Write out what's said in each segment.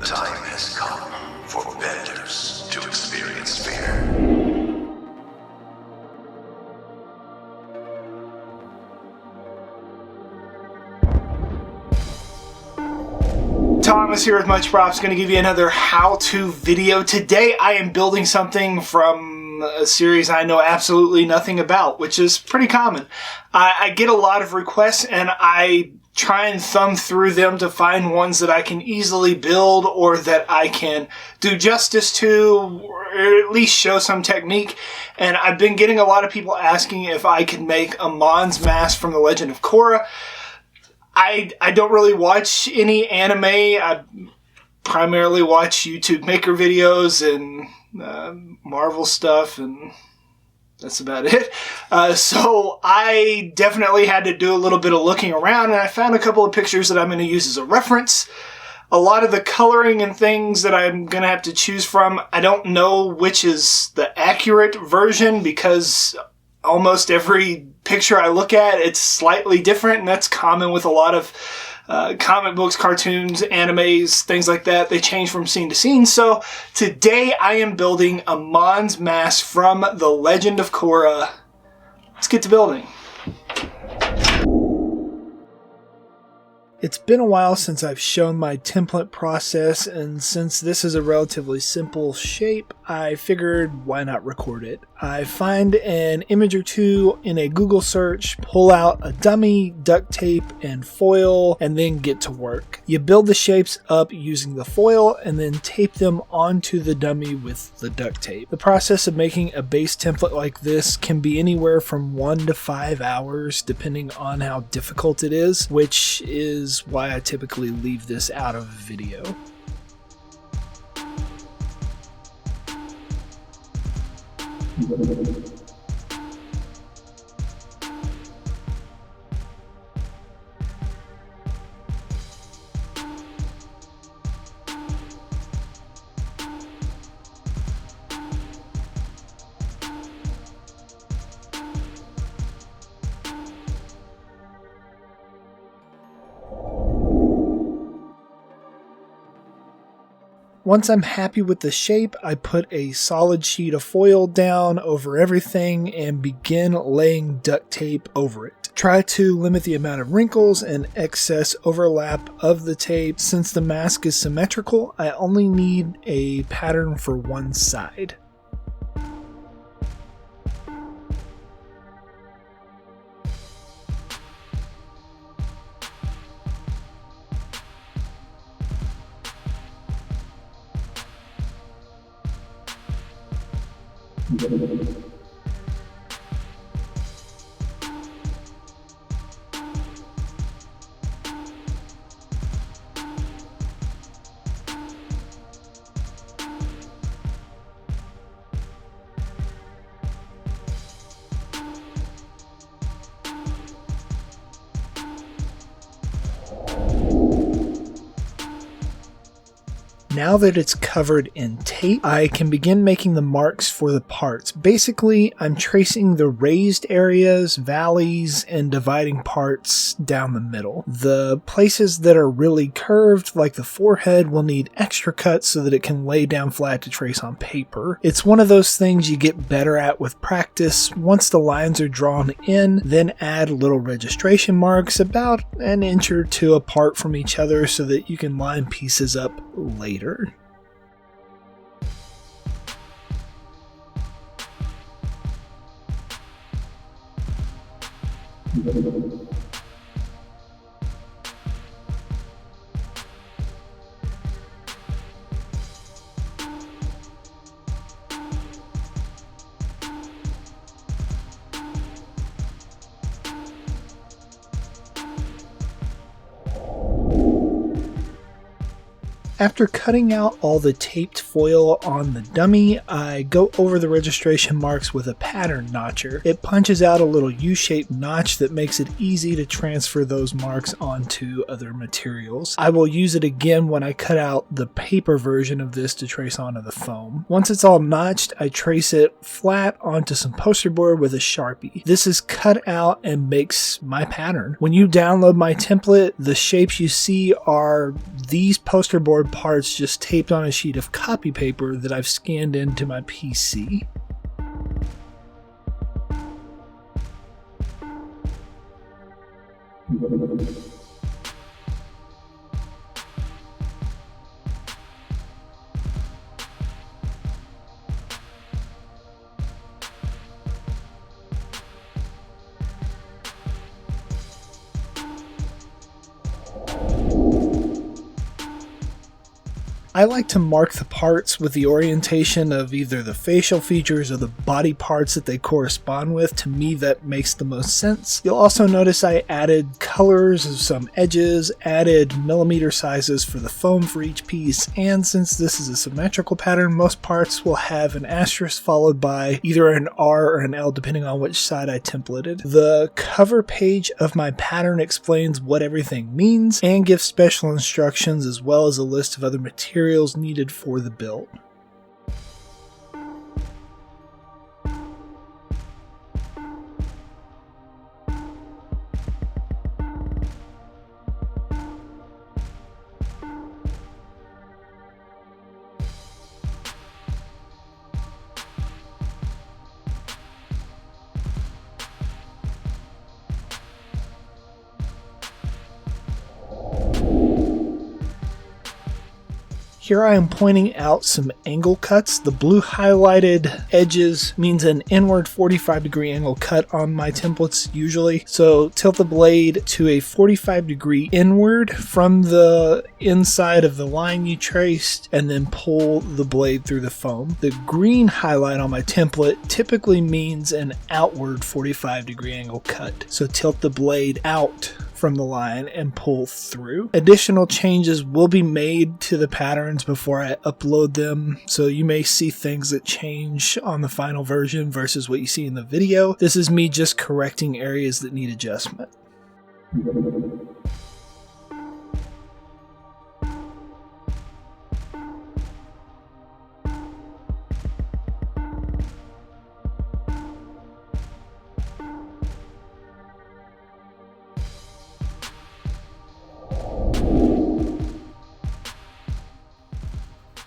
time has come for benders to experience fear. Thomas here with Much Props, going to give you another how-to video. Today I am building something from a series I know absolutely nothing about, which is pretty common. I get a lot of requests and I try and thumb through them to find ones that I can easily build or that I can do justice to, or at least show some technique. And I've been getting a lot of people asking if I could make Amon's mask from The Legend of Korra. I don't really watch any anime. I primarily watch YouTube maker videos and Marvel stuff, and that's about it. So I definitely had to do a little bit of looking around, and I found a couple of pictures that I'm going to use as a reference. A lot of the coloring and things that I'm going to have to choose from, I don't know which is the accurate version because almost every picture I look at, it's slightly different, and that's common with a lot of comic books, cartoons, animes, things like that. They change from scene to scene. So today I am building Amon's mask from The Legend of Korra. Let's get to building. It's been a while since I've shown my template process, and since this is a relatively simple shape, I figured why not record it. I find an image or two in a Google search, pull out a dummy, duct tape, and foil, and then get to work. You build the shapes up using the foil and then tape them onto the dummy with the duct tape. The process of making a base template like this can be anywhere from 1 to 5 hours depending on how difficult it is, which is why I typically leave this out of a video. Once I'm happy with the shape, I put a solid sheet of foil down over everything and begin laying duct tape over it. Try to limit the amount of wrinkles and excess overlap of the tape. Since the mask is symmetrical, I only need a pattern for one side. Now that it's covered in tape, I can begin making the marks for the parts. Basically, I'm tracing the raised areas, valleys, and dividing parts down the middle. The places that are really curved, like the forehead, will need extra cuts so that it can lay down flat to trace on paper. It's one of those things you get better at with practice. Once the lines are drawn in, then add little registration marks about an inch or two apart from each other so that you can line pieces up later. After cutting out all the taped foil on the dummy, I go over the registration marks with a pattern notcher. It punches out a little U-shaped notch that makes it easy to transfer those marks onto other materials. I will use it again when I cut out the paper version of this to trace onto the foam. Once it's all notched, I trace it flat onto some poster board with a Sharpie. This is cut out and makes my pattern. When you download my template, the shapes you see are these poster board parts just taped on a sheet of copy paper that I've scanned into my PC. I like to mark the parts with the orientation of either the facial features or the body parts that they correspond with. To me, that makes the most sense. You'll also notice I added colors of some edges, added millimeter sizes for the foam for each piece, and since this is a symmetrical pattern, most parts will have an asterisk followed by either an R or an L depending on which side I templated. The cover page of my pattern explains what everything means and gives special instructions as well as a list of other materials needed for the build. Here I am pointing out some angle cuts. The blue highlighted edges means an inward 45-degree angle cut on my templates usually. So tilt the blade to a 45-degree inward from the inside of the line you traced and then pull the blade through the foam. The green highlight on my template typically means an outward 45-degree angle cut. So tilt the blade out from the line and pull through. Additional changes will be made to the patterns before I upload them, so you may see things that change on the final version versus what you see in the video. This is me just correcting areas that need adjustment.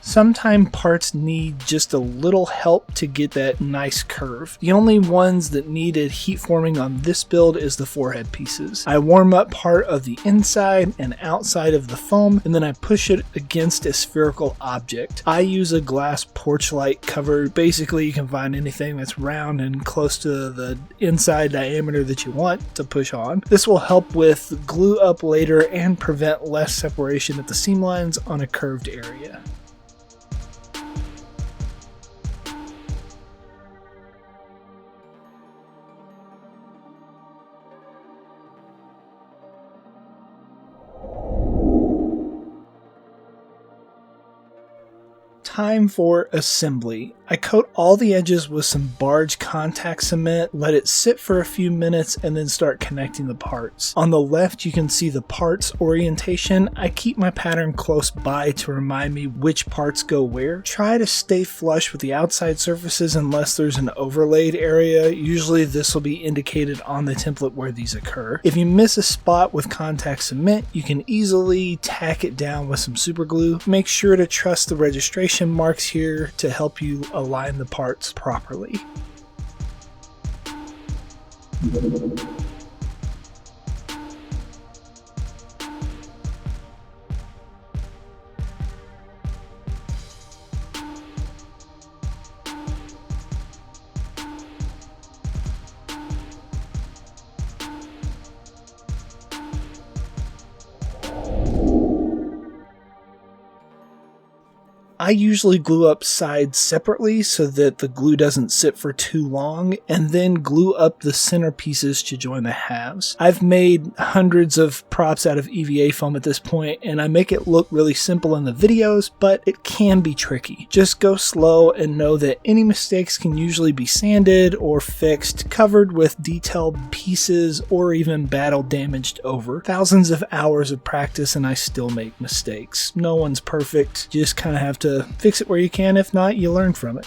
Sometimes parts need just a little help to get that nice curve. The only ones that needed heat forming on this build is the forehead pieces. I warm up part of the inside and outside of the foam, and then I push it against a spherical object. I use a glass porch light cover. Basically, you can find anything that's round and close to the inside diameter that you want to push on. This will help with glue up later and prevent less separation at the seam lines on a curved area. Time for assembly. I coat all the edges with some barge contact cement, let it sit for a few minutes, and then start connecting the parts. On the left you can see the parts orientation. I keep my pattern close by to remind me which parts go where. Try to stay flush with the outside surfaces unless there's an overlaid area. Usually this will be indicated on the template where these occur. If you miss a spot with contact cement, you can easily tack it down with some super glue. Make sure to trust the registration marks here to help you align the parts properly. I usually glue up sides separately so that the glue doesn't sit for too long, and then glue up the center pieces to join the halves. I've made hundreds of props out of EVA foam at this point, and I make it look really simple in the videos, but it can be tricky. Just go slow and know that any mistakes can usually be sanded or fixed, covered with detailed pieces, or even battle damaged over. Thousands of hours of practice and I still make mistakes. No one's perfect. You just kind of have to fix it where you can. If not, you learn from it.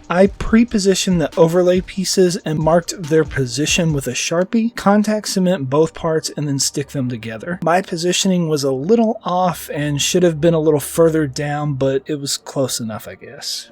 I pre-positioned the overlay pieces and marked their position with a Sharpie, contact cement both parts, and then stick them together. My positioning was a little off and should have been a little further down, but it was close enough, I guess.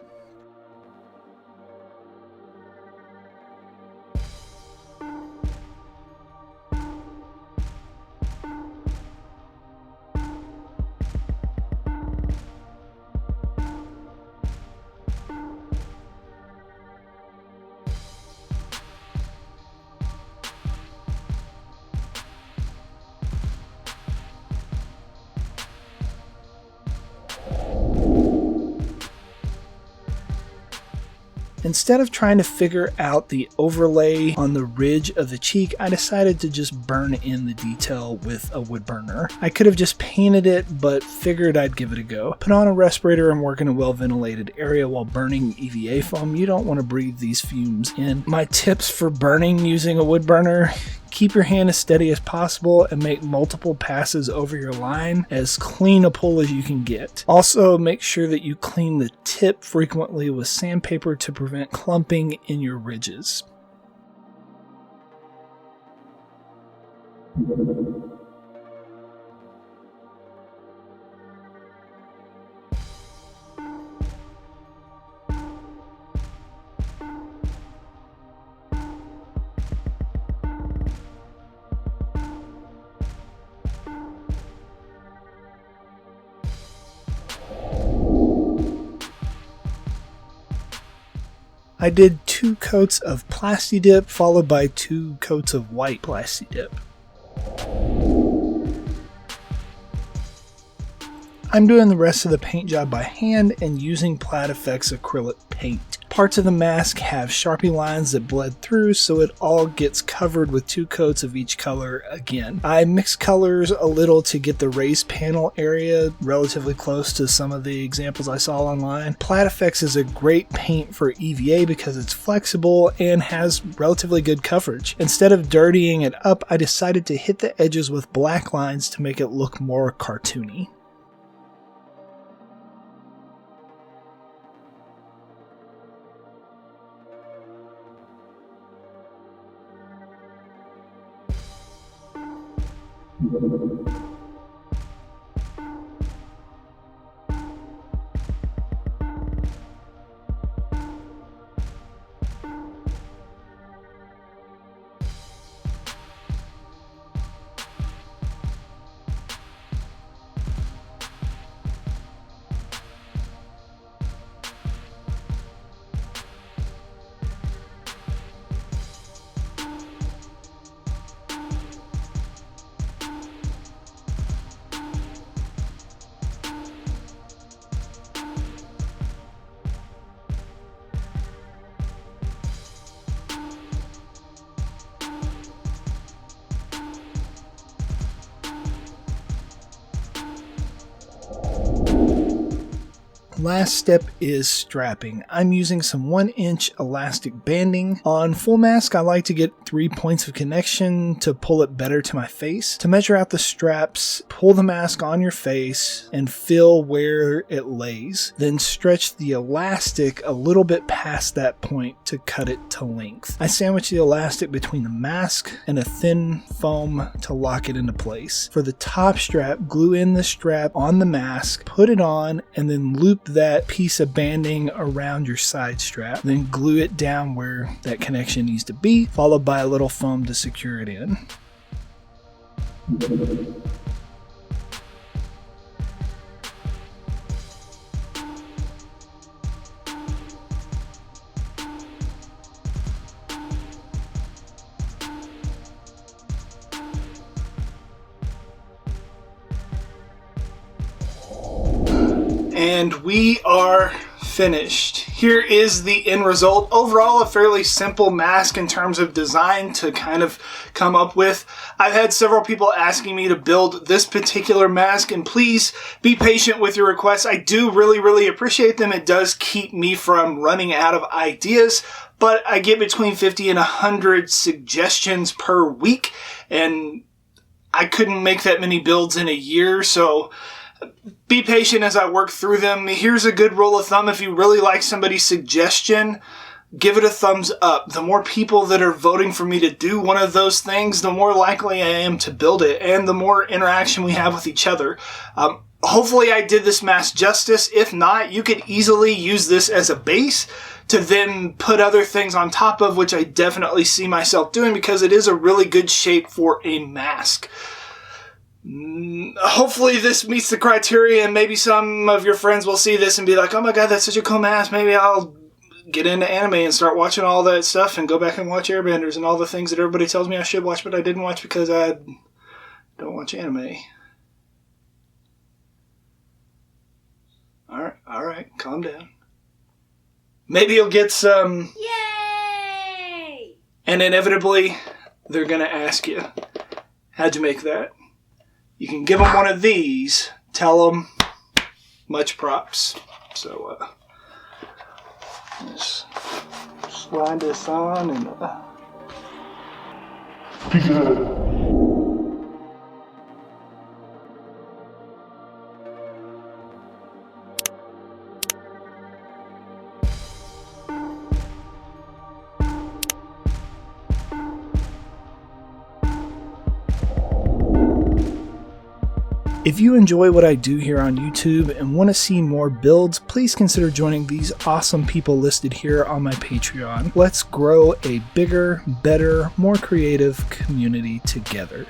Instead of trying to figure out the overlay on the ridge of the cheek, I decided to just burn in the detail with a wood burner. I could have just painted it, but figured I'd give it a go. Put on a respirator and work in a well-ventilated area while burning EVA foam. You don't want to breathe these fumes in. My tips for burning using a wood burner: keep your hand as steady as possible and make multiple passes over your line, as clean a pull as you can get. Also, make sure that you clean the tip frequently with sandpaper to prevent clumping in your ridges. I did 2 coats of Plasti-Dip followed by 2 coats of white Plasti-Dip. I'm doing the rest of the paint job by hand and using Plaid Effects acrylic paint. Parts of the mask have Sharpie lines that bled through, so it all gets covered with 2 coats of each color again. I mixed colors a little to get the raised panel area relatively close to some of the examples I saw online. Plaid Effects is a great paint for EVA because it's flexible and has relatively good coverage. Instead of dirtying it up, I decided to hit the edges with black lines to make it look more cartoony. Last step is strapping. I'm using some 1-inch elastic banding. On full mask, I like to get 3 points of connection to pull it better to my face. To measure out the straps, pull the mask on your face and feel where it lays. Then stretch the elastic a little bit past that point to cut it to length. I sandwich the elastic between the mask and a thin foam to lock it into place. For the top strap, glue in the strap on the mask, put it on, and then loop that piece of banding around your side strap. Then glue it down where that connection needs to be, followed by a little foam to secure it in. And we are finished. Here is the end result. Overall, a fairly simple mask in terms of design to kind of come up with. I've had several people asking me to build this particular mask, and please be patient with your requests. I do really appreciate them. It does keep me from running out of ideas, but I get between 50 and 100 suggestions per week, and I couldn't make that many builds in a year, so be patient as I work through them. Here's a good rule of thumb. If you really like somebody's suggestion, give it a thumbs up. The more people that are voting for me to do one of those things, the more likely I am to build it, and the more interaction we have with each other. Hopefully I did this mass justice. If not, you could easily use this as a base to then put other things on top of, which I definitely see myself doing because it is a really good shape for a mask. Hopefully this meets the criteria, and maybe some of your friends will see this and be like, oh my god, that's such a cool mask. Maybe I'll get into anime and start watching all that stuff and go back and watch Airbenders and all the things that everybody tells me I should watch, but I didn't watch because I don't watch anime. Alright, calm down. Maybe you'll get some... Yay! And inevitably, they're going to ask you, how'd you make that? You can give them one of these, tell them, much props. So, just slide this on and... If you enjoy what I do here on YouTube and want to see more builds, please consider joining these awesome people listed here on my Patreon. Let's grow a bigger, better, more creative community together.